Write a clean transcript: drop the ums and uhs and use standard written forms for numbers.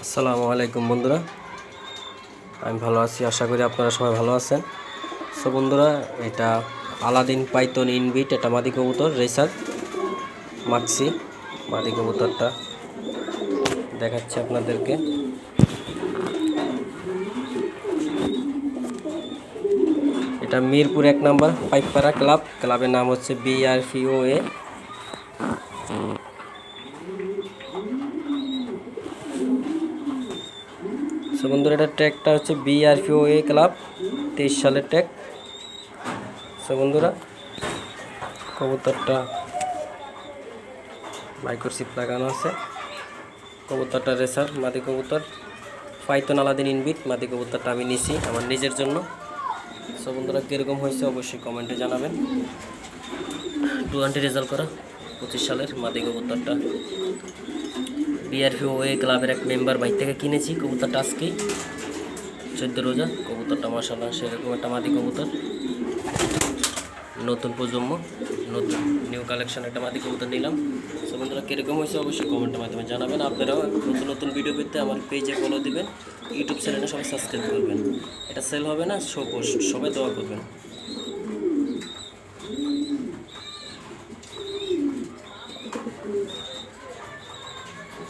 আসসালামু আলাইকুম বন্ধুরা, আমি ভালো আছি। আশা করি আপনারা সবাই ভালো আছেন। সো বন্ধুরা, এটা আলাদিন পাইথন ইনবিট, এটা মাদি কবুতর রেসার মাক্সি মাদি কবুতরটা দেখাচ্ছি আপনাদেরকে। এটা মিরপুর 1 নম্বর পাইকপাড়া ক্লাবের নাম হচ্ছে BRPOA। সো বন্ধুরা, এটা ট্যাগটা হচ্ছে BRPOA ক্লাব 23 সালের ট্যাগ। সো বন্ধুরা, কবুতরটা মাইক্রোচিপ লাগানো আছে। কবুতরটা রেসার মাদি কবুতর, পাইথন আলাদিন ইনবিট মাদি কবুতরটা আমি নিছি আমার নিজের জন্য। সো বন্ধুরা, কীরকম হয়েছে অবশ্যই কমেন্টে জানাবেন। 20 রেজাল্ট করা 25 সালের মাদি কবুতরটা BRPOA ক্লাবের এক মেম্বার বাইর থেকে কিনেছি। কবুতরটা আজকেই 14 রোজা। কবুতরটা মাশাআল্লাহ সেরকম একটা মাদি কবুতর, নতুন প্রজন্ম, নতুন নিউ কালেকশন একটা মাদি কবুতর নিলাম। সো বন্ধুরা, কীরকম হয়েছে অবশ্যই কমেন্টের মাধ্যমে জানাবেন। আপনারাও নতুন নতুন ভিডিও পেতে আমার পেজে ফলো দিবেন, ইউটিউব চ্যানেলে সবাই সাবস্ক্রাইব করবেন। এটা সেল হবে না, সবাই দোয়া করবেন।